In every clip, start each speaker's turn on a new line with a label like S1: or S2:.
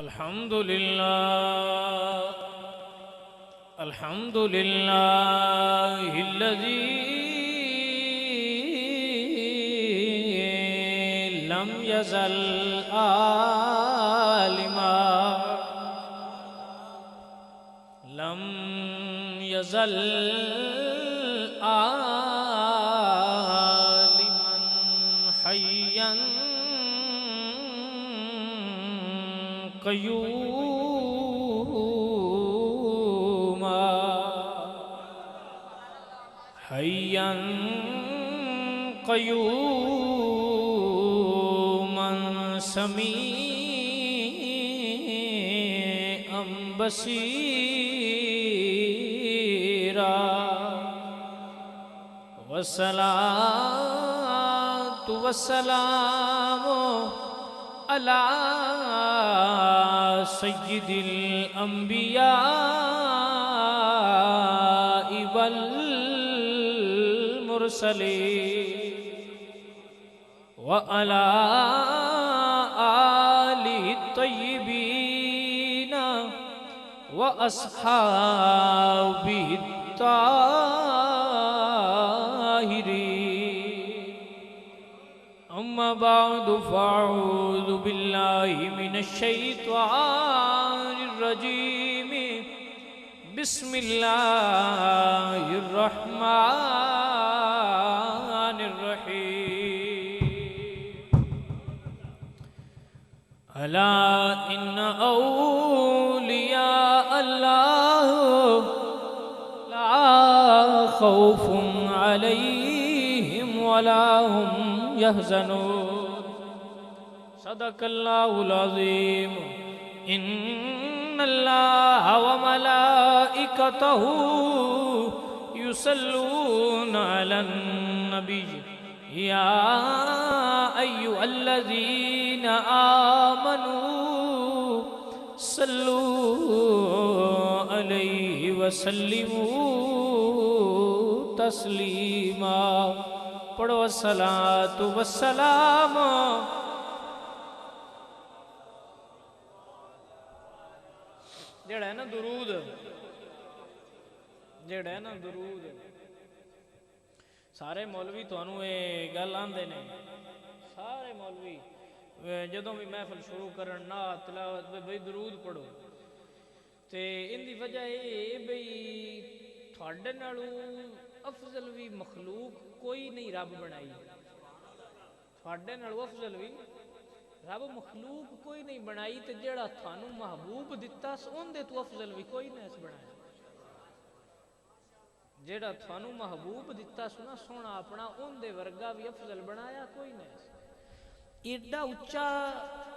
S1: الحمد لله الحمد لله الذي لم يزل عالما لم يزل عالما حيا قيوما حيا قيوما سميعا بصيرا والصلاة والسلام على سيد الأنبياء والمرسلين وعلى آله الطيبين وأصحابه الطاهرين أما بعد فأعوذ بالله من الشيطان الرجيم بسم الله الرحمن الرحيم ألا إن أولياء الله لا خوف عليهم ولا هم يحزنون صدق الله العظيم إن الله وملائكته يصلون على النبي يا أيها الذين آمنوا صلوا عليه وسلموا تسليما پڑھو الصلاۃ والسلام جڑا ہے نا درود سارے مولوی تانوں اے گل آندے نے سارے مولوی جدوں بھی محفل شروع کرن نعت تلاوت بھئی درود پڑھو تے ان دی وجہ اے بھئی تھوڑے نالوں افضل بھی مخلوق کوئی نہیں رب بنائی تھوڑے نالوں افضل بھی رب مخلوق کوئی نہیں بنائی تے جڑا تھانوں محبوب دتا اون دے تو افضل بھی کوئی نہیں اس بنایا جڑا تھانوں محبوب دتا سنا سونا اپنا اون دے ورگا بھی افضل بنایا کوئی نہیں ایڈا اچا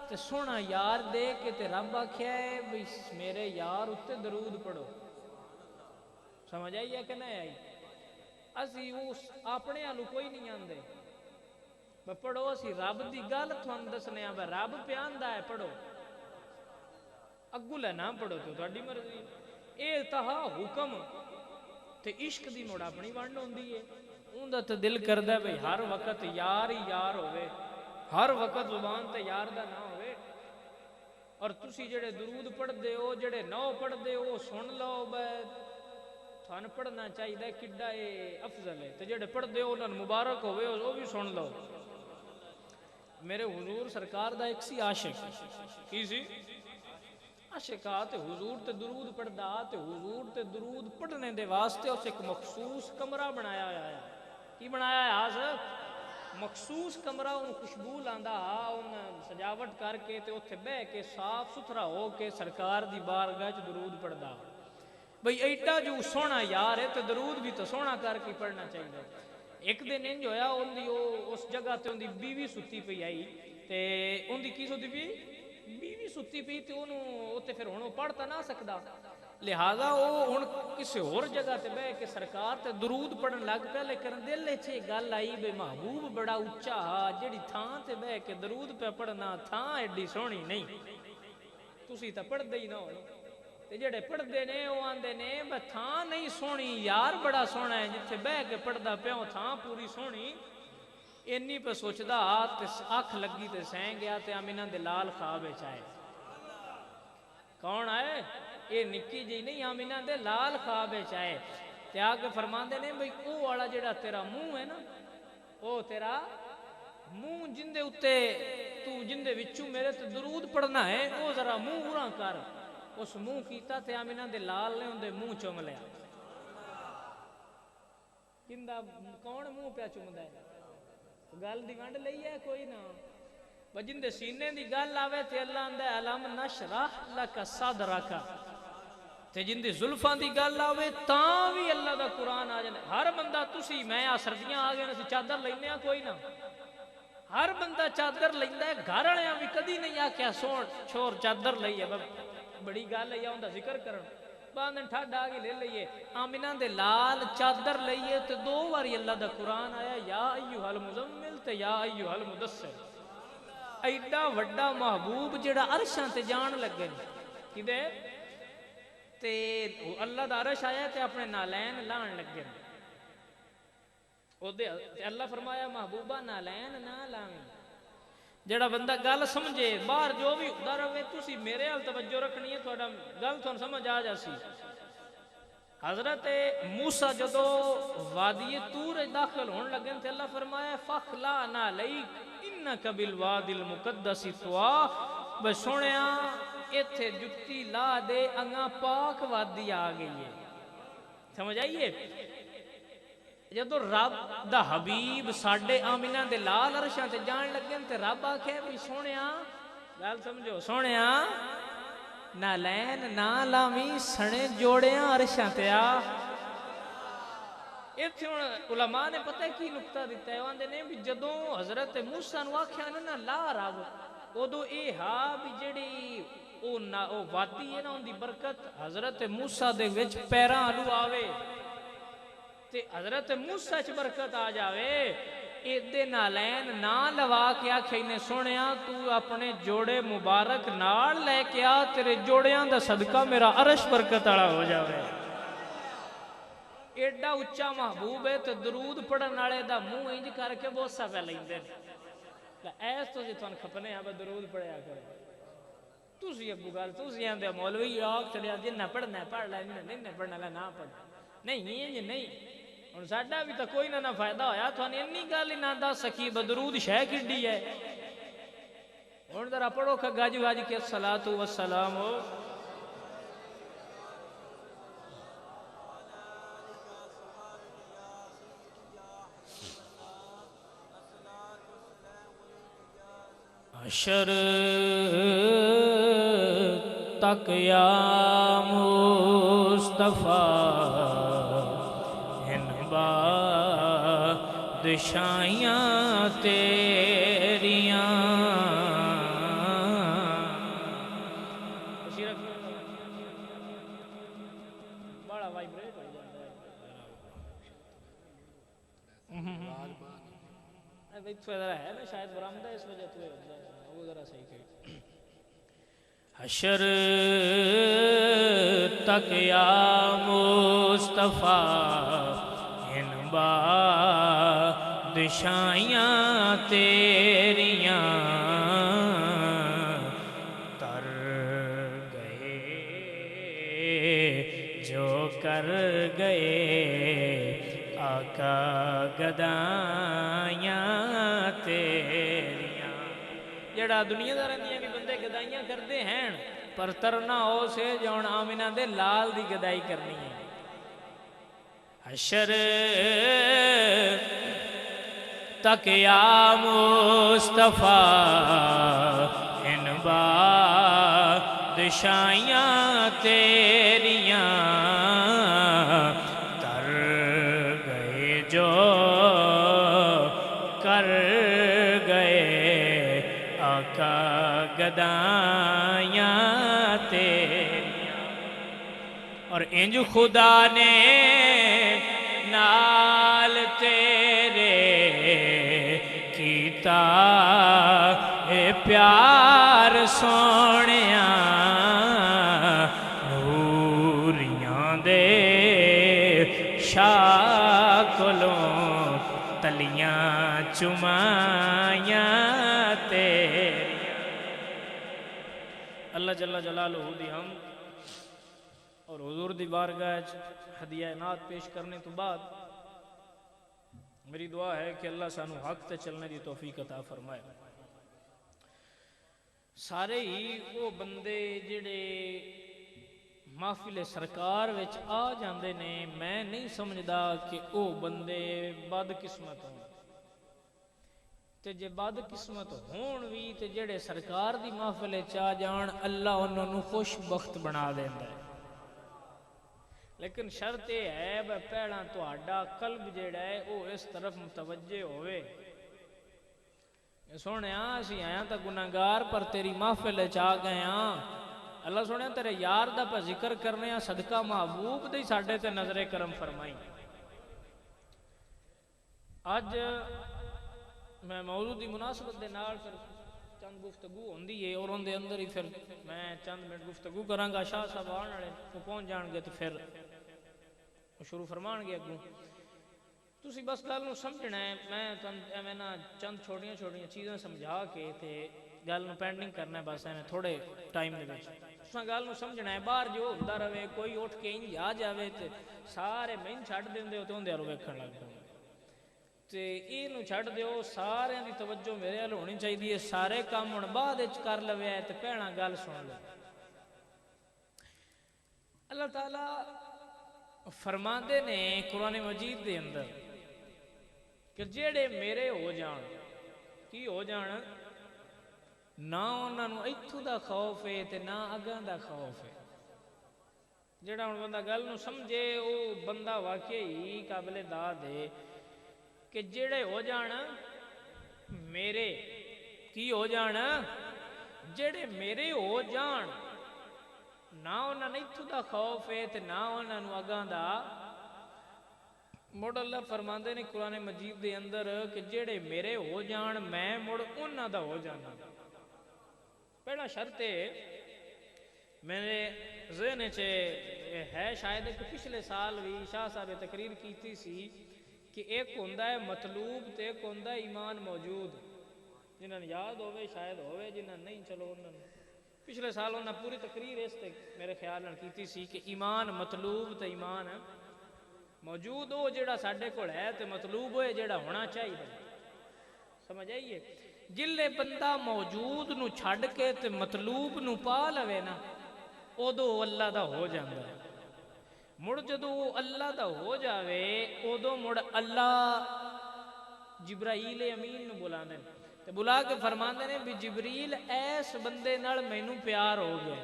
S1: تے سونا یار دے کے تے رب آکھیا ہے بھئی میرے یار اتے درود پڑھو سمجھ آئی ہے کہ نہیں آئی اسی اس اپنے آلو کوئی نہیں آندے پڑھو اسی رب دی گل تھوان دسنے آ رب پیاندا ہے پڑھو اگو لے نہ پڑھو تو تہاڈی مرضی اے تہا حکم تے عشق دی موڑ اپنی ونڈ ہوندی ہے اوندا تے دل کردا ہے بھئی ہر وقت یار ہی یار ہوے ہر وقت زبان تے یار دا نہ ہوے اور تسی جڑے درود پڑھ دے ہو جڑے نو پڑھ دے ہو سن لو بے تھان پڑھنا چاہیے کڈا اے افضل ہے تے جڑے پڑھ دے ہو انہاں مبارک ہوے او بھی سن لو میرے حضور سرکار دا ایک سی عاشق کی سی عاشق تے حضور تے درود پڑھدا تے حضور تے درود پڑھنے دے واسطے اس ایک مخصوص کمرہ بنایا ہے کی بنایا ہے آج مخصوص کمرہ ان خوشبو لاندا ان سجاوٹ کر کے تے اوتھے بیٹھ کے صاف ستھرا ہو کے سرکار دی بارگاہ وچ درود پڑھدا بھئی ایڈا جو سونا یار ہے تو درود بھی تو سونا کر کے پڑھنا چاہیے ایک دن انج ہویا ان دی اس جگہ تے ان دی بیوی ستی پئی آئی تے ان دی کی ستی پئی بیوی ستی پئی تے انہوں اوتے پھر ہن پڑھ تا نہ سکدا لہذا وہ ہن کسی اور جگہ تے بیٹھ کے سرکار تے درود پڑھن لگ پیا لیکن دل وچ گل آئی بے محبوب بڑا اونچا جڑی تھاں تے بیٹھ کے درود پہ پڑھنا تھاں ایڈی سونی نہیں تسی تا پڑھ دے ہی نہ ہو تے جڑے پڑھ دے نے وہ آندے نے بس تھاں نہیں سونی یار بڑا سونا ہے جتھے بہ کے پڑھدا پیا تھاں پوری سونی اینی پہ سوچدا تے اکھ لگی تے سیں گیا تے آمینہ دے لال خواب وچ آئے کون آئے؟ یہ نکی جی نہیں آمینہ دے لال خواب آئے تے آ کے فرماندے نے بھئی او والا جڑا تیرا منہ ہے نا، او تیرا منہ جن دے اتے تو جن دے وچوں میرے تے درود پڑھنا ہے، او ذرا منہ اُراں کر۔ اس منہ کیتا تے آمینہ دے لال نے ان دے منہ چوم لیا۔ کندہ کون منہ پیا چومدا ہے؟ گل دی ونڈ لئی ہے کوئی نہ، جن دے سینے دی گل آوے تے اللہ اندے علم نشرح لک صدرک، تے جن دی زلفاں دی گل آوے تاں بھی اللہ دا قرآن آ جانے۔ ہر بندہ تسی میں سردیاں آ گئے نا چادر لینے ہاں کوئی نہ، ہر بندہ چادر لیندا ہے، گھر والےاں بھی کدی نہیں آکھیا سون چھور چادر لئی ہے، بڑی گل ہے یا اوندا ذکر کرن باندن ٹھڈ آ کے لے لئیے۔ آمینہ دے لال چادر لئیے تے دو واری اللہ دا قرآن آیا یا ایھا المزمل تے یا ایھا المدثر۔ ایڈا وڈا محبوب جڑا عرشاں تے جان لگے کدے تے اللہ دا عرش آیا تے اپنے نالین لان لگے۔ اللہ فرمایا محبوبہ نالین نہ لاویں۔ جڑا بندہ گل سمجھے باہر جو بھی ادھر ہوئے تسی میرے حال توجہ رکھنی ہے، تھوڑا گل تھوڑا سمجھ آ جاسی۔ حضرت موسیٰ جدو وادی طور داخل ہون لگے تھے اللہ فرمایا فَخْلَعْنَا عَلَيْكَ إِنَّكَ بِالْوَادِ الْمُقَدَّسِ طُوَىٰ، بس سونیا ایتھے جتی لا دے انگاں پاک وادی آ گئی ہے۔ سمجھ آئیے؟ جدو رب دا حبیب ساڑھے آمینہ دے لال عرشاں تے جان لگے تے رب آکھے بھی سونیا گل سمجھو سونیا نالین نہ لاویں سنے جوڑیاں عرشاں تے آ۔ ایتھے علماء نے پتہ کی نقطہ دیتا ہے واندے نے بھی جدوں حضرت موسیٰ نو آکھیا نا لا رب ادو اے ہا بھی جڑی او وادی ہے نا ان دی برکت حضرت موسیٰ دے وچ پیراں آلو آوے تے حضرت موسیٰ چ برکت آ جاوے۔ ایدے نالین نہ لوا کے آکھے نے سونیا تو اپنے جوڑے مبارک نال لے کے آ تیرے جوڑیاں دا صدقہ میرا عرش برکت آڑا ہو جاوے۔ ایڈا اچھا محبوب ہے تو درود پڑھن والے دا منہ انج کر کے بوسا پہ لیندے ایس تو جی تھان کھپنے ہیں درود پڑھیا کرو۔ تسی ابو گل تسی آندے مولوی آگ چڑیا جنہ پڑھنا ہے پڑھ لے نہیں پڑھنا لے نہ پڑھ نہیں یہ نہیں ہن ساڈا بھی تو کوئی نہ فائدہ ہویا تھان انی گل ہی نہ دس سکی بدرود شے کڈی ہے۔ ہن ذرا پڑھو گج گج کے الصلاۃ والسلام حشر تک یا مصطفیٰ ان بادشاہیاں تیریاں بڑا وائبریٹ ہو جاتا ہے بھئی تو ادھر ہے نا شاید برامدہ اس وجہ تو وہ ذرا صحیح کہی۔ حشر تک یا مصطفیٰ ان بادشاہیاں تیریاں تر گئے جو کر گئے آقا گدائیاں تیریاں۔ جڑا دنیا دار اندیاں بھی بندے گدائیاں کرتے ہیں پر ترنا ہو سے جون آمینہ دے لال دی گدائی کرنی ہے۔ حشر تک یا مصطفیٰ ان بادشاہیاں تیریاں تر گئے جو کر گئے آقا گدائیاں تیریاں۔ اور انج خدا نے نال تیرے کیتا اے پیار سونیاں نوریاں دے شاکلوں تلیاں چمائیاں تیریاں۔ اللہ اللہ جل جلالہ دی ہم اور حضور دی بارگاہ ہدیہ نعت پیش کرنے تو بعد میری دعا ہے کہ اللہ سانو حق تے چلنے دی توفیق عطا فرمائے. سارے ہی وہ بندے جڑے محفل سرکار وچ آ جاندے نے میں نہیں سمجھدا کہ او بندے بد قسمت ہوں. تے جے بد قسمت ہون وی تے جڑے سرکار دی محفل وچ آ جان اللہ انہاں نوں خوش بخت بنا دیندا ہے. لیکن شرط یہ ہے بھئی پہلا تہاڈا قلب جڑا ہے وہ اس طرف متوجہ ہوئے. سونے اسی آیا تا گناہگار پر تیری محفل وچ آ گئے ہاں. اللہ سونے تیرے یار دا پہ ذکر کرنے ہاں صدقہ محبوب دی ساڈے تے نظر کرم فرمائی. اج میں موضوع دی مناسبت دے نال پھر چند گفتگو ہوندی ہے اور ان دے اندر ہی پھر میں چند منٹ گفتگو کراں گا. شاہ صاحب آن والے پہنچ جان گے تو پھر شروع فرمان گے اگوں. تسی بس گل نو سمجھنا ہے. میں ایویں نہ چند چھوٹیاں چھوٹیاں چیزاں سمجھا کے تے گل نو پینڈنگ کرنا ہے. بس ایویں تھوڑے ٹائم دے وچ تساں گل نو سمجھنا ہے. باہر جو ہوندا رہے کوئی اٹھ کے انج آ جاوے تے سارے مین چھڈ دیندے ہو تے ہوندے رو ویکھن لگ پے تے اینو چھڈ دیو. سارے دی توجہ میرے ال ہونی چاہیے. سارے کام ہن بعد وچ کر لوے تے پہلا گل سن لو. اللہ تعالی فرماندے نے قرآن مجید دے اندر کہ جیڑے میرے ہو جان کی ہو جان نہ انہاں نوں ایتھوں دا خوف ہے تے نہ اگاں دا خوف ہے. جیڑا ہن بندہ گل نوں سمجھے او بندہ واقعی قابل داد ہے کہ جیڑے ہو جان میرے کی ہو جان جیڑے میرے ہو جان نہ انہاں نے ایتھوں دا خوف ہے تے نہ انہاں نوں اگاں دا. مڑ اللہ فرماندے نے قرآن مجید دے اندر کہ جیڑے میرے ہو جان میں مڑ انہاں دا ہو جانا. پہلا شرط ہے میرے ذہن چ ہے شاید کہ پچھلے سال بھی شاہ صاحب تقریر کیتی سی کہ ایک ہوندا ہے مطلوب تے ایک ہوندا ہے ایمان موجود. جنہاں نے یاد ہوئے شاید ہوئے جنہاں نہیں چلو انہاں نے پچھلے سال انہاں پوری تقریر اس تے میرے خیال نال کیتی سی کہ ایمان مطلوب تے ایمان موجود ہو جڑا ساڈے کول ہے تے مطلوب ہوئے جڑا ہونا چاہیے. سمجھ آئیے جلے بندہ موجود نو چھڈ کے تے مطلوب نو پا لوے نا اودو اللہ دا ہو جاندا ہے. مڑ جدو اللہ دا ہو جاوے اودو مڑ اللہ جبرائیل امین نو بلاندے تے بلا کے فرماندے نے بھی جبریل ایس بندے نال مینوں پیار ہو گیا.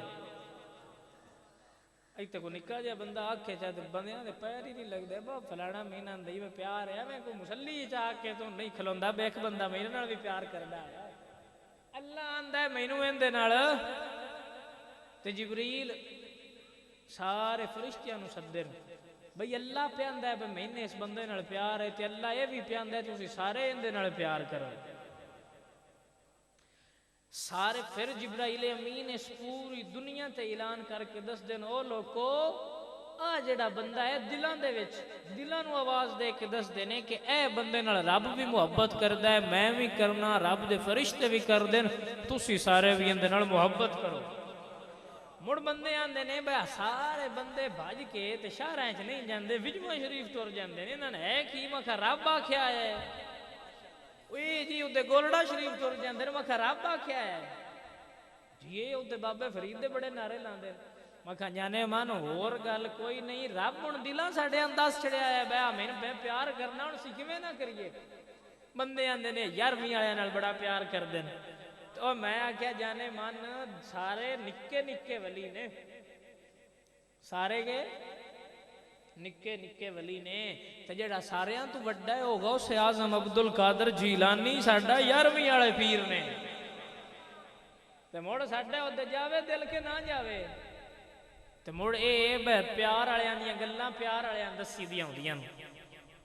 S1: ایتھے کو نکا جا بندہ آکھے چاہتے بندیاں دے پیر ہی نہیں لگدے با فلانا مینا اندئی میں پیار ہے میں کو مسلی چاہ کے تو نہیں کھلوندا بیک بندہ میرے نال بھی پیار کردا ہے. اللہ آندا ہے مینوں ایندے نال تے جبریل سارے فرشتیاں نو سدے بھئی اللہ پیاندا ہے بھئی میں اس بندے نال پیار ہے تے اللہ یہ بھی پیاندا ہے تسی سارے ایندے نال پیار کرو. سارے پھر جبرائیل امین اس پوری دنیا تے اعلان کر کے دس دن او لوکو آ جڑا بندہ ہے دلاں دے وچ دلاں نو آواز دے کے دس دینے کہ اے بندے نال رب بھی محبت کردا ہے میں بھی کرنا رب دے فرشتے بھی کر دین تسی سارے بھی اندے نال محبت کرو. مڑ بندے آندے نے بھئی سارے بندے بھج کے تے شہراں وچ نہیں جاندے وجما شریف ٹر جاندے نے. انہاں نے ہے کی مکھا رب آکھیا ہے اوے جی اودے گولڑا شریف ٹر جاندے نے مکھا رب آکھیا ہے جی اے اودے بابے فرید دے بڑے نعرے لاندے مکھا جانے من ہور گل کوئی نہیں رب ہن دلاں ساڈے انداز چڑھیا ہے بھئی میں پیار کرنا ہن سی کیویں نہ کریے. بندے آندے نے 11ویں والے نال بڑا پیار کردے نے تو میں آکھیا جانے من سارے نکے نکے ولی نے سارے کے نکے نکے ولی نے تے جڑا ساریاں تو وڈا ہے او غوث اعظم عبد القادر جیلانی ساڈا 11ویں والے پیر نے تے مڑ ساڈا اودے جاوے دل کے نہ جاوے تے مڑ اے پیار والیاں دیاں گلاں پیار والیاں دسی دیاں ہوندیاں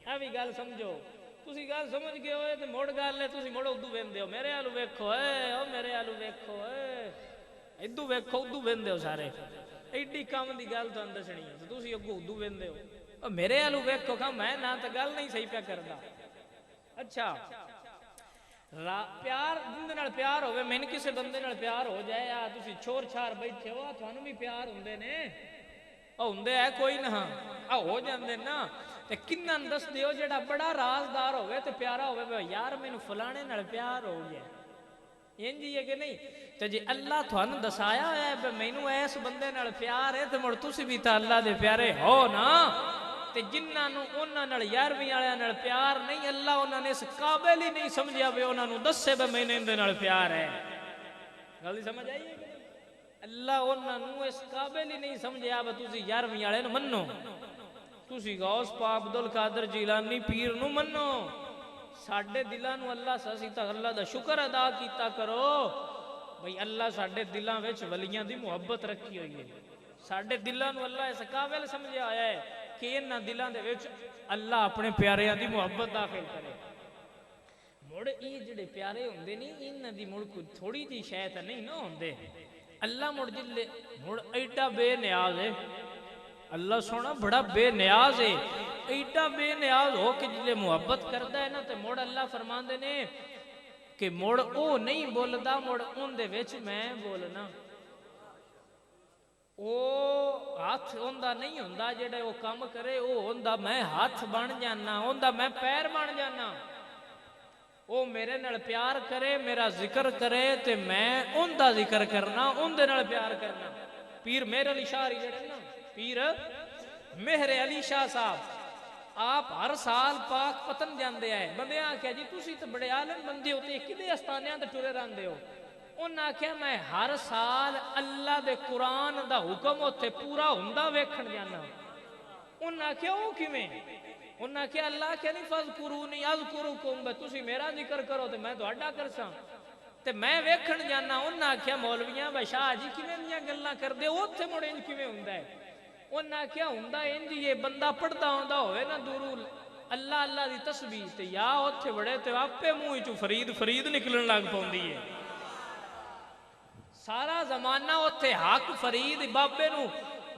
S1: اے وی گل سمجھو. تسی گل سمجھ گئے ہوئے تے مڑ گل ہے تسی مڑ ادو ویندے ہو میرے آلو ویکھو اے او میرے آلو ویکھو اے ادو ویکھو ادو ویندے ہو سارے ایڈی کام دی گل تانوں دسنی ہے تے تسی اگوں ادو ویندے ہو او میرے آلو ویکھو کہ میں نہ تے گل نہیں صحیح پیا کردا. اچھا پیار جن دے نال پیار ہوے مین کسے بندے نال پیار ہو جائے آ تسی چھور چھار بیٹھے ہو تھانوں بھی پیار ہوندے نے او ہوندے ہے کوئی نہ آ ہو جاندے نا تے کنن دس دیو جڑا بڑا رازدار ہوے تے پیارا ہوے یار مینوں فلانے نال پیار ہو گیا انجی ہے کہ نہیں تے جی اللہ تھانوں دسایا ہے کہ مینوں اس بندے نال پیار ہے تے مڑ تسی بھی تے اللہ دے پیارے ہو نا تے جنہاں نوں انہاں نال یارویں والےاں نال پیار نہیں اللہ انہاں نے اس قابل ہی نہیں سمجھیا وے انہاں نوں دسے وے میں نے نال پیار ہے گل سمجھ آئی ہے کہ نہیں اللہ انہاں نوں اس قابل ہی نہیں سمجھیا وے تسی یارویں والے نوں منو تسی غوث پاک عبد القادر جیلانی پیر نوں منو ساڈے دلاں نوں اللہ سسی تا اللہ دا شکر ادا کیتا کرو بھئی اللہ ساڈے دلاں وچ ولیاں دی محبت رکھی ہوئی ہے ساڈے دلاں نوں اللہ اس قابل سمجھیا آیا ہے کہ انہاں دلاں دے وچ اللہ اپنے پیاریاں دی محبت داخل کرے مڑ یہ جڑے پیارے ہوندے نہیں انہاں دی مڑ کوئی تھوڑی جی شے تے نہیں نہ ہوندے اللہ مڑ جلے مڑ ایڈا بے نیاز ہے اللہ سونا بڑا بے نیاز ہے ایڈا بے نیاز ہو کہ جلے محبت کردا ہے نا تے مڑ اللہ فرماندے نے کہ مڑ او نہیں بولدا مڑ اون دے وچ میں بولنا او ہاتھ ہوندا نہیں ہوندا جڑے او کام کرے او ہوندا میں ہاتھ بن جانا ہوندا میں پیر بن جانا او میرے نال پیار کرے میرا ذکر کرے تے میں اون دا ذکر کرنا اون دے نال پیار کرنا پیر مہر علی شاہ جڑے نا پیر مہر علی شاہ صاحب آپ ہر سال پاک پتن جاندے آئے بندے آکھیا جی تسی تے بڑے عالم بندے ہو تے کدے استانیاں تے ٹرے رہندے ہو انہاں آکھیا میں ہر سال اللہ دے قرآن دا حکم اوتھے پورا ہوندا ویکھن جانا انہاں آکھیا او کیویں انہاں آکھیا اللہ کہ نہیں فذکرونی اذکرکم تسی میرا ذکر کرو تے میں تہاڈا کرساں تے میں ویکھن جانا انہاں آکھیا مولویاں شاہ جی کیویں دیاں گلاں کردے اوتھے مڑ انج کیویں ہوندا ہے انہاں کیا ہوندا انج یہ بندہ پڑھدا ہوندا ہوئے نا دورول اللہ اللہ دی تسبیح تے یا اوتھے بڑے تے آپے منہ وچوں فرید فرید نکلن لگ پوندی ہے سارا زمانہ اوتھے حق فرید بابے نو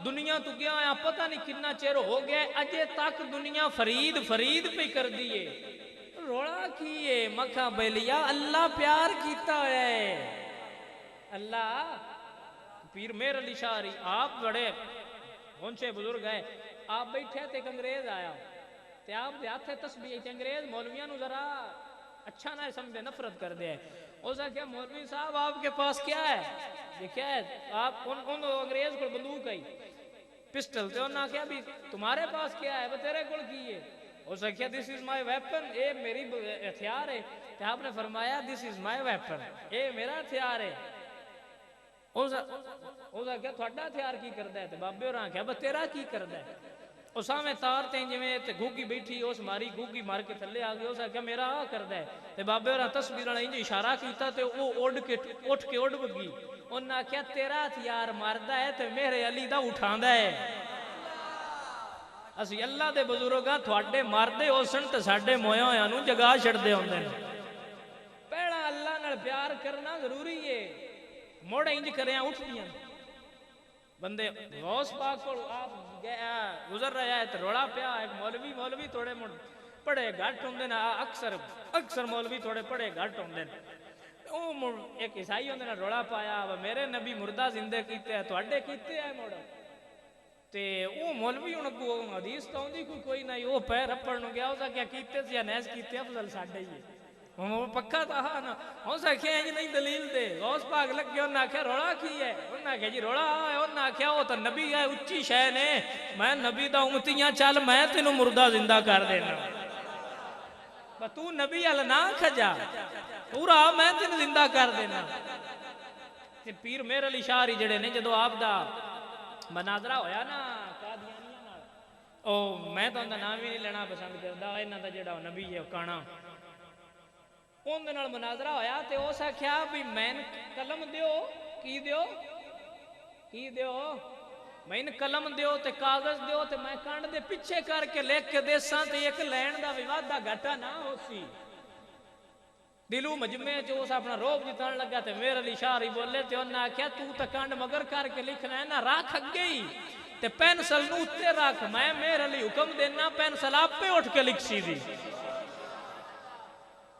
S1: دنیا تو گیا ہے پتہ نہیں کتنا چیر ہو گیا ہے اجے تک دنیا فرید فرید پہ کر دیئے روڑا کیے مکھا بیلیا اللہ پیار کیتا ہے اللہ پیر مہر علی شاہ آپ بڑے پہنچے بزرگ ہے آپ بیٹھے تھے ایک انگریز آیا تے آپ دے ہاتھ تسبیح تے انگریز مولویاں نو ذرا اچھا نہ سمجھے نفرت کر دے اسا کیا مولوی صاحب آپ کے پاس کیا ہے یہ کیا ہے آپ ان انگریز کو بندوق آئی پسٹل تے انہاں کیا بھی تمہارے پاس کیا ہے وہ تیرے کول کی ہے اسا کیا دس از مائی ویپن اے میری ہتھیار ہے تے آپ نے فرمایا دس از مائی ویپن اے میرا ہتھیار ہے اسا کیا تھوڑا ہتھیار کی کردا ہے تے بابے ہوراں کیا بس تیرا کی کردا ہے اس میں تار تے جویں تے گھوگی بیٹھی اس ماری گھوگی مار کے تھلے آ گیا اس کیا میرا آ کردا ہے تے بابے ہوراں تسبیح نال انج اشارہ کیتا تے او اڑ کے اٹھ کے اڑ گئی انہاں کیا تیرا ہتھیار ماردا ہے تے میرے علی دا اٹھاندا ہے اسی اللہ دے بزرگاں تھوڑے مردے ہوسن تے ساڈے مویا ہویاں نوں جگا چھڑدے ہوندے نے پہلا اللہ نال پیار کرنا ضروری ہے موڑے انج کریاں اٹھدیاں بندے غوث پاک کو آپ گزر رہا ہے تو روڑا پیا ایک مولوی تھوڑے پڑے گھٹ ہوندے نا اکثر مولوی تھوڑے پڑے گھٹ ہوندے او ایک عیسائی ہوندے نا روڑا پایا میرے نبی مردہ زندے کیتے ہیں تواڈے کیتے ہیں موڑا تے او مولوی ہن کو حدیث تو ہوندی کوئی نہیں او پیر رپڑ نو گیا او کیا کیتے سی نیز کیتے افضل ساڈے ہی وہ پکا تھا نا ہو سکے ہیں نہیں دلیل دے غوث پاک لگ گیا انہاں آکھیا روڑا کی ہے انہاں آکھیا جی روڑا ہے انہاں آکھیا وہ تو نبی ہے اچھی شے نے میں نبی دا امتیاں چل میں تینوں مردہ زندہ کر دینا بس تو نبی ال نہ کھجا پورا میں تینوں زندہ کر دینا تے پیر مہر علی شاہ جڑے نے جدوں آپ دا مناظرہ ہویا نا قادیانیاں نال او میں تو اندا نام ہی نہیں لینا پسند کردا انہاں دا جڑا نبی ہے کانا ان دے نال مناظرہ ہویا تے اس آکھیا بھی میں قلم دیو کی دیو میں قلم دیو تے کاغذ دیو تے میں کنڈ دے پیچھے کر کے لکھ کے دیساں تے ایک لین دا ووادہ گھاٹا نہ ہوسی دلو مجمع جو اس اپنا روب جتان لگا تے مہر علی شاہ بولے تے انہاں آکھیا تو تے کنڈ مگر کر کے لکھنا ہے نا رکھ اگے ہی تے پینسل نو تے رکھ میں مہر علی حکم دینا پینسل آپ پہ اٹھ کے لکھ سی دی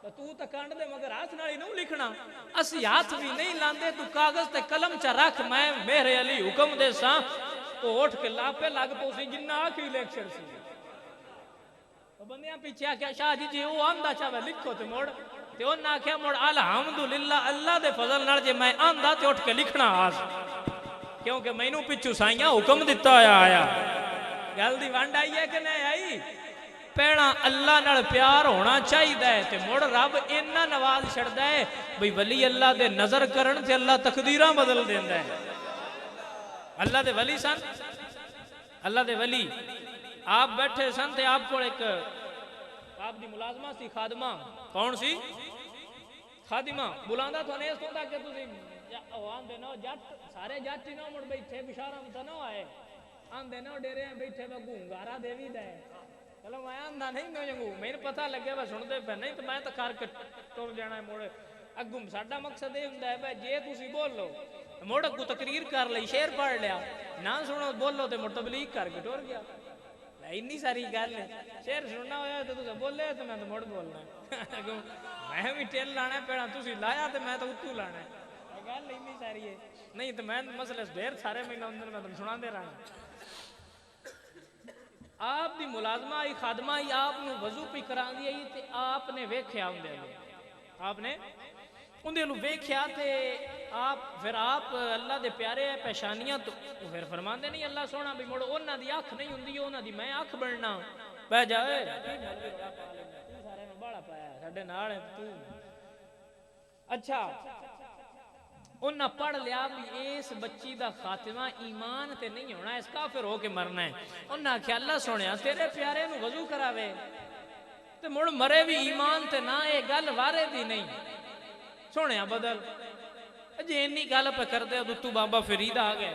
S1: تو کنڈ دے مگر ہاتھ نال ہی نہیں لکھنا اسی ہاتھ بھی نہیں لاندے تو کاغذ تے قلم چا رکھ میں میرے علی حکم دے ساں وہ اٹھ کے لاپے لگ پو سی جنہ آخری لیکچر سی بندیاں پیچھے آکھیا شاہ جی وہ آندہ چاہے لکھو تے موڑ تے انہاں آکھیا موڑ الحمدللہ اللہ دے فضل نال جے میں آندہ تے اٹھ کے لکھنا آس کیونکہ میں نو پچھو سائیاں حکم دیتا آیا گل دی وانڈ آئی ہے کہ نہیں آئی پیڑا اللہ نال پیار ہونا چاہی دے تے موڑ رب انہا نواز چھڑ دے بھئی ولی اللہ دے نظر کرن تے اللہ تقدیرہ بدل دین دے اللہ دے ولی سن اللہ دے ولی آپ بیٹھے سن تے آپ کو ایک آپ دی ملازمہ سی خادمہ کون سی خادمہ بلاندہ تو نہیں اس کو تاکہ تسی آن دے نو جات سارے جاتی نو مڑ بیٹھے بشارہ متا نو آئے آن دے نو ڈیرے ہیں بیٹھے میں گونگارا دے بھی دے چلو میں آندہ نہیں نو جنگو میں نے پتہ لگے میں سن دے پہ نہیں تو میں تو کار کے ٹور جانا ہے موڑے اگم ساڑھا مقصد ہے ہندہ ہے بھائی جے تسی بول لو موڑ اگو تقریر کر لئی شیر پڑھ لیا نہ سنو بول لو تے موڑ تبلیغ کر کے ٹور گیا اتنی ساری گل ہے شیر سننا ہویا تو تسے بولے تو میں تو موڑ بولنا ہے میں بھی ٹیل لانا ہے پیڑا تسی لایا تو میں تو اتو لانا ہے گل اتنی ساری ہے نہیں تو میں مسئلہ دیر سارے مہینہ اندر میں تو سنا دے رہا ہوں آپ دی ملازمہ آئی خادمہ آئی آپ نے وضو پی کران دی آئی تے آپ نے ویکھیا ہوں دے آپ نے اندے لو ویکھیا تے آپ پھر آپ اللہ دے پیارے پیشانیاں تو پھر فرمان دے نہیں اللہ سونا بھی موڑو انہاں دی آنکھ نہیں ہوندی انہاں دی میں آنکھ بڑھنا بہ جائے تو سارے میں بڑا پایا ساڑھے نال ہے تو اچھا انہاں پڑھ لیا بھی اس بچی دا خاتمہ ایمان تے نہیں ہونا اس کافر ہو کے مرنا ہے انہاں کیا اللہ سونیا تیرے پیارے نو وضو کراوے تے مڑ مرے بھی ایمان تے نہ اے گل وارے دی نہیں سونیا بدل جی انی گل پہ کر دے تو بابا فرید آ گئے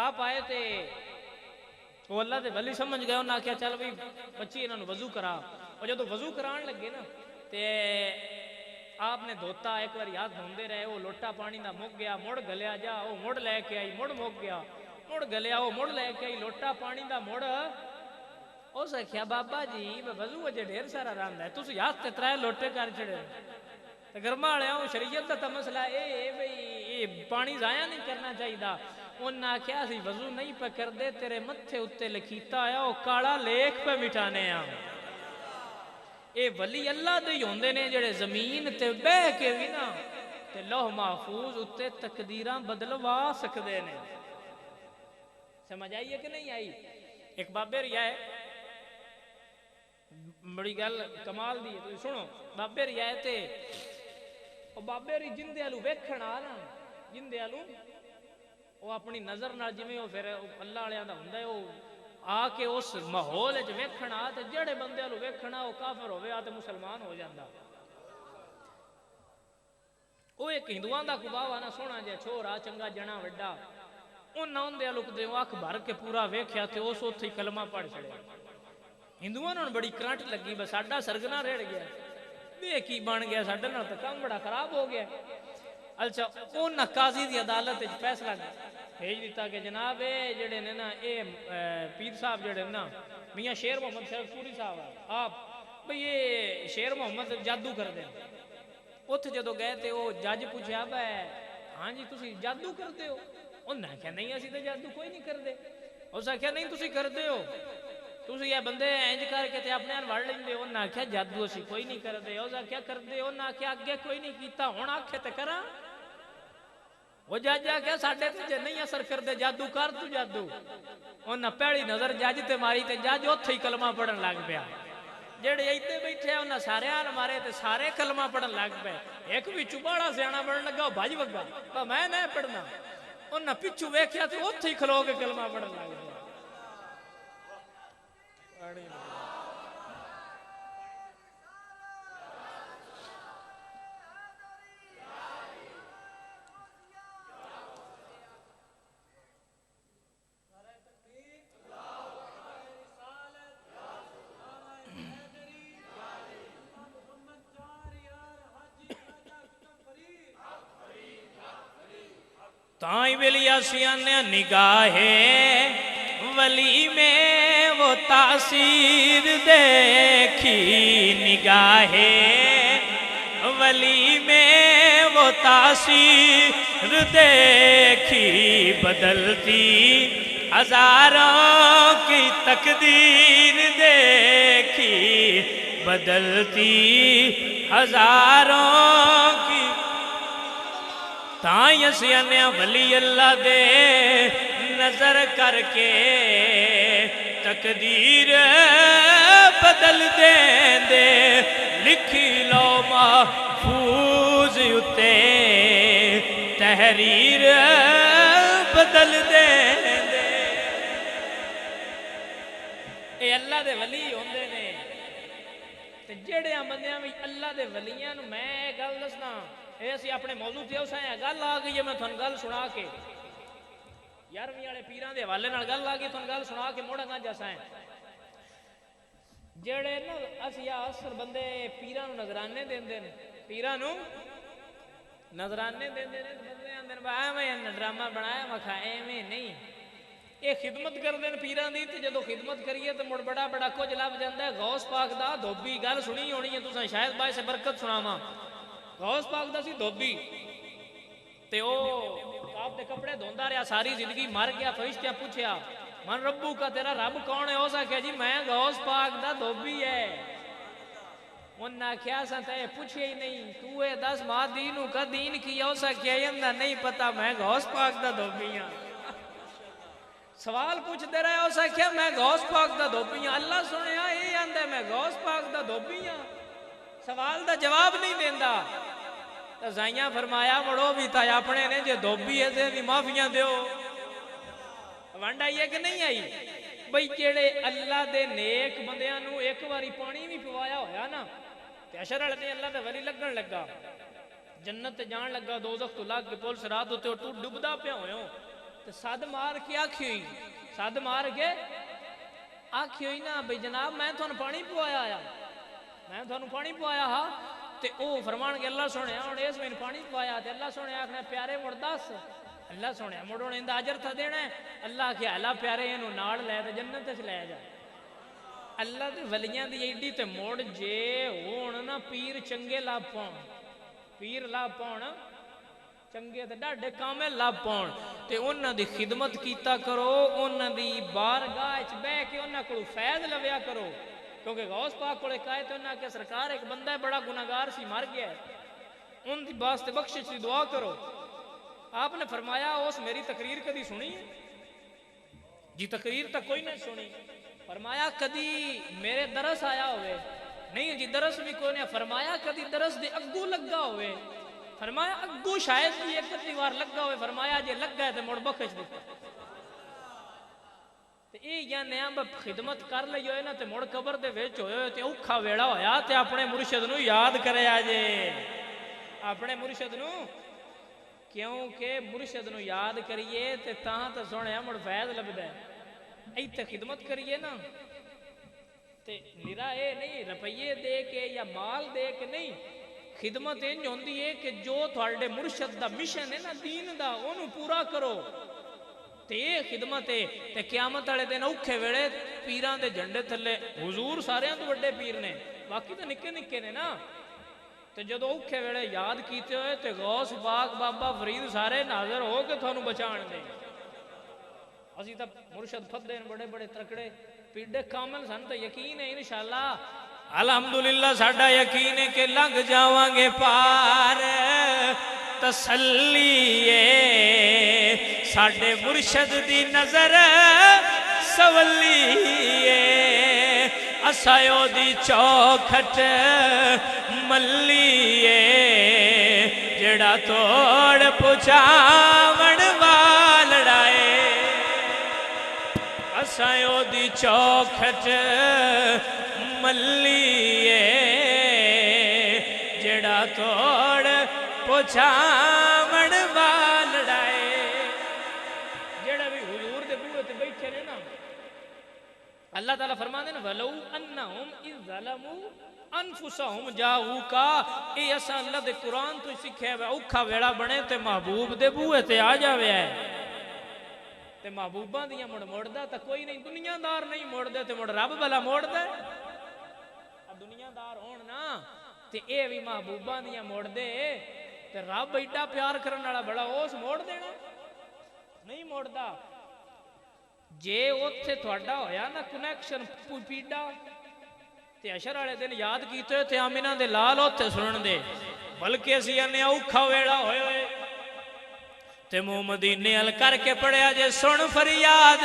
S1: آپ آئے تے وہ اللہ دے ولی سمجھ گئے انہاں کیا چل بھی بچی انہوں وضو کرا اور جب تو وضو کران لگے نا تے آپ نے دھوتا ایک بار یاد دھوندے رہے وہ لوٹا پانی دا مک گیا مڑ گلیا جا وہ مڑ لے کے آئی مڑ مک گیا مڑ گلیا وہ مڑ لے کے آئی لوٹا پانی دا مڑ او سکھیا بابا جی وضو اجے ڈھیر سارا راندا ہے تسی یاد تے ترائے لوٹے کر چھڑے گرما لیا ہوں شریعت دا مسئلہ اے بھئی پانی ضائع نہیں کرنا چاہیے دا انہاں کیا سی وضو نہیں پہ کر دے تیرے متھے اتے لکھیتا آیا وہ کاڑا لیک پہ مٹانے آ اے ولی اللہ دے ہوندے نے جڑے زمین تے بہ کے بھی نا تے لوح محفوظ اتے تقدیراں بدلوا سکدے نے سمجھ آئیے کہ نہیں آئی ایک بابے ریا ہے بڑی گل کمال دی ہے تو سنو بابے ریا ہے تے وہ بابے ری جندے آلو ویکھن آنا جندے آلو وہ اپنی نظر نہ جمیں وہ پھر اللہ علیہ دا ہندہ ہے وہ آ کے اس ماحول وچ ویکھن آ تے جڑے بندے آلو ویکھن آ وہ کافر ہوے آ تے مسلمان ہو جاندا وہ ایک ہندوان دا کباوا نا سونا جے چھوڑا چنگا جنا وڈا انہاں اندے آلو دے اکھ بھر کے پورا ویکھیا تے اس اوتھے کلمہ پڑھ چھڑیا ہندوان نوں بڑی کرنٹ لگی بس ساڈا سرگنا رڑ گیا بے کی بن گیا ساڈے نال تے کام بڑا خراب ہو گیا اچھا انہاں قاضی دی عدالت وچ فیصلہ بھیج دیتا کہ جناب اے جڑے نے نا اے پیر صاحب جڑے نا میاں شیر محمد شیخ پوری صاحب آپ بھئی یہ شیر محمد جادو کر دیں اتھ جدو گئے تے وہ جج پوچھا بھائی ہاں جی تسی جادو کرتے ہو انہاں کہا نہیں اسی تے جادو کوئی نہیں کر دے اس نے کہا نہیں تسی کر دے ہو تسی یہ بندے اینج کر کے تے اپنے وڑ لیں دے انہاں کہا جادو اسی کوئی نہیں کر دے اس نے کیا کر دے انہاں کہا اگے کوئی نہیں کیتا ہون آکھے تے کراں وہ جج کہا ساڈے تے نہیں اثر کر دے جادو کر تو جادو انہاں پہلی نظر جج تے ماری تے جج اوتھے ہی کلمہ پڑھن لگ پیا جڑے ایتھے بیٹھے انہاں سارے مارے تے سارے کلمہ پڑھن لگ پے ایک وچوں بڑا سیاںا بنن لگا بھاج وگا پر میں نہ پڑھنا انہاں پچھو ویکھیا تے اوتھے ہی کھلو کے کلمہ پڑھن لگ پیا تائیں ویلیا سیانے نگاہے ولی میں وہ تاثیر دیکھی نگاہ ولی میں وہ تاثیر دیکھی بدلتی ہزاروں کی تقدیر دیکھی بدلتی ہزاروں کی تائیں اسی انیا ولی اللہ دے نظر کر کے تقدیر بدل دیں دے لکھی لو محفوظ اتے تحریر بدل دیں دے اے اللہ دے ولی ہوندے نے تے جڑے بندیاں بھی اللہ دے ولیاں نو میں گل دسنا اے اسی اپنے موضوع تے اس گل آ گئی ہے میں تھن گل سنا کے 11ویں والے پیراں دے حوالے نال گل آ گئی تھن گل سنا کے موڑا گا جیسا ہے جڑے نا اسی اثر بندے پیراں نو نظرانے دیندے نے پیراں نو نظرانے دیندے نے بندے اندر ایویں ڈرامہ بنایا مکھا ایویں نہیں یہ خدمت کردے نے پیراں دی تے جدوں خدمت کریے تے مڑ بڑا بڑا کچھ لب جاندا ہے غوث پاک دا دھوبی گل سنی ہونی ہے تساں شاید باعث برکت سناواں غوث پاک دا سی دھوبی تے او آپ دے کپڑے دھوندا رہیا ساری زندگی مر گیا فرشتہ پوچھیا من ربو کا تیرا رب کون ہے ہو سکیا جی میں غوث پاک دا دھوبی ہے انہاں کیا سا تے پوچھے ہی نہیں تو اے 10 ماہ دینوں کا دین کی ہو سکیا انہاں نہیں پتا میں غوث پاک دا دھوبی ہاں سوال پوچھ دے رہے ہو سکیا میں غوث پاک دا دھوبی ہاں اللہ سنیا اے آندا میں غوث پاک دا دھوبی ہاں سوال دا جواب نہیں دیندا تو زائیاں فرمایا مڑو بھی تا اپنے نے جو دھوبی ہے تے بھی معافیاں دیو وانڈ آئی ہے کہ نہیں آئی بھئی جڑے اللہ دے نیک بندیاں نو ایک واری پانی بھی پوایا ہویا نا تے اشر والے اللہ دے ولی لگن لگا جنت تے جان لگا دوزخ تو لگ کے پول سرات ہوتے تو ڈبدا پیا ہوئے تے صد مار کے آکھی ہوئی صد مار کے آکھی ہوئی نا بھئی جناب میں تھوڑا پانی پوایا آیا میں تھوڑا پانی پوایا ہاں تے او فرمان کے اللہ سونے ہونے اس میں پانی پوایا تے اللہ سونے آکھنے پیارے مرداس اللہ سونے مڑوں نے اندہ عجر تھا دینا ہے اللہ کے اللہ پیارے انہوں ناڑ لے تے جنت سے لے جا اللہ تے ولیاں دی ایڈی تے موڑ جے ہون نا پیر چنگے لاب پاؤں پیر لاب پاؤں چنگے تے ڈاڈے کامل لاب پاؤں تے انہاں دی خدمت کیتا کرو انہاں دی بارگاہ اچ بے کے انہاں کو فیض لویا کرو کیونکہ غوث پاک کو کہے تو انہاں کہ سرکار ایک بندہ ہے بڑا گناہگار سی مر گیا ہے ان دی واسطے بخشش دی دعا کرو آپ نے فرمایا اس میری تقریر کدی سنی ہے جی تقریر تک کوئی نہیں سنی فرمایا کدی میرے درس آیا ہوئے نہیں جی درس بھی کوئی نہیں فرمایا کدی درس دے اگو لگا ہوئے فرمایا اگو شاید بھی ایک دیوار لگا ہوئے فرمایا جے لگ گئے تے مڑ بخش دیتا تے اے یا نیا خدمت کر لئی ہوئے نا تے مڑ قبر دے وچ ہوئے تے اوکھا ویڑا ہویا تے اپنے مرشد نو یاد کرے آجے اپنے مرشد نو کیونکہ مرشد نو یاد کریے تے تاں تے سونے مڑ فیض لبدا ہے ایتھے خدمت کریے نا تے نرا اے نہیں روپیے دے کے یا مال دے کے نہیں خدمت انج ہوندی ہے کہ جو تھوڑے مرشد دا مشن ہے نا دین دا اونوں پورا کرو تے خدمت ہے تے قیامت والے دن اوکھے ویلے پیراں دے جھنڈے تھلے حضور ساریاں تو بڑے پیر نے باقی تو نکے نکے نے نا تے جدو اوکھے ویلے یاد کیتے ہوئے تے غوث پاک بابا فرید سارے ناظر ہو کے تھانوں بچان دے اسی تا مرشد پھدے بڑے بڑے تکڑے پیڑے کامل سن تے یقین ہے انشاءاللہ الحمدللہ ساڈا یقین ہے کہ لنگ جاواں گے پار تسلی ہے ساڈے مرشد دی نظر سولی ہے اسایو دی چوکھٹ ملی ہے جڑا توڑ پچاون والڑائے اسایو دی چوکھٹ ملی ہے جڑا توڑ پچاون والڑائے جڑا بھی حضور دے بوئے تے بیٹھے نے نا اللہ تعالیٰ فرماتے ہیں وَلَوْ أَنَّهُمْ إِذْ ظَلَمُوا أَنفُسَهُمْ جَاءُوكَ اے اساں اللہ دے قرآن تو سکھے ہوئے اوکھا ویڑا بنے تے محبوب دے بوئے تے آ جاوے ہے تے محبوباں دیاں مڑ موڑدا تے کوئی نہیں دنیا دار نہیں موڑدے تے مڑ رب بلا موڑدا دنیا دار ہون نا تے اے بھی محبوباں دیاں موڑ دے تے رب ایڈا پیار کرن والا بڑا اس موڑ دینا نہیں موڑدا جے اوتھے تہاڈا ہویا نا کنیکشن پیڈا تے عشر والے دن یاد کیتے تے آمینہ دے لال اوتھے سنن دے بلکہ اسی انے اوکھا ویڑا ہوئے ہوئے تے منہ مدینے ال کر کے پڑھیا جے سن فریاد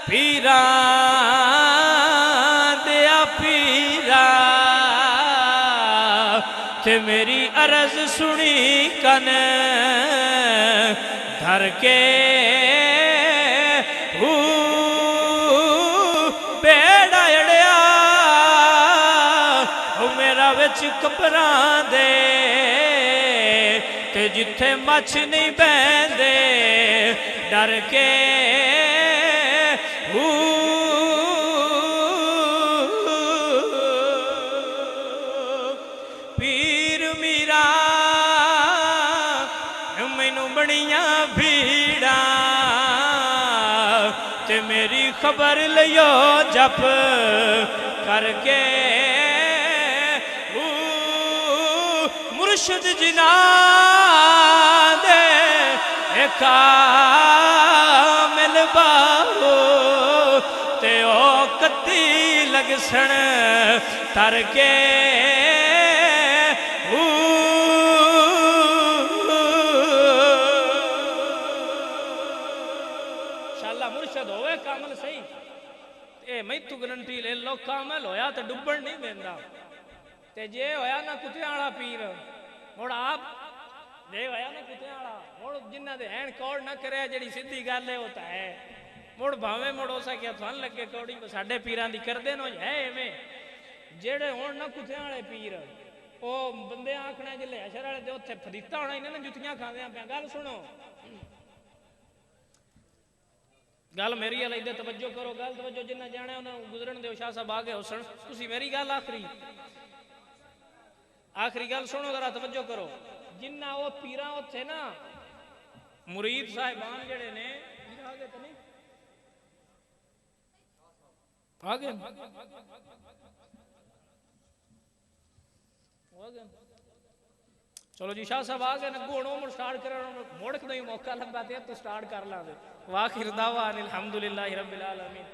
S1: پیراں دیا پیرا تے میری عرض سنی کن دھر کے بیڑا اڑیا میرا وچ کپران دے تے جتھے مچھ نہیں بیندے ڈر کے پیر میرا مینوں بڑیاں بھیڑاں تے میری خبر لیو جپ کر کے مرشد جنا دے کامل باہو تے او کتی لگ سن تر کے انشاءاللہ مرشد ہوئے کامل صحیح اے میں تو گرنٹی لے لو کامل ہویا تے ڈبڑ نہیں دیندہ تے جے ہویا نا کتیاں والا پیر موڑ آپ جے ہویا نا کتیاں والا موڑ جنہ دے ہین کوڑ نہ کرے جڑی سیدھی گل ہے ہوتا ہے موڑ بھاویں موڑ ہو سکیا تھان لگے کوڑی ساڈے پیراں دی کر دین ہو ہے ایویں جڑے ہون نہ کتیاں والے پیر او بندے آکھنا جلے حشر والے دے اوتھے فریتا ہونا انہاں نے جتیاں کھاندیاں پیاں گل سنو گل میری والی دے توجہ کرو گل توجہ جنہ جانے انہاں گزرن دیو شاہ صاحب آگے حسن تسی میری گل آخری گل سنو ذرا توجہ کرو جنہ وہ پیراں اوتھے نا مرید صاحبان جڑے نے آگے تو نہیں آگے چلو جی شاہ صاحب آگے نگو ہن سٹارٹ کرن موڑ کے موقع لگا تے تو سٹارٹ کر لاں واخر دعوانا الحمدللہ رب العالمین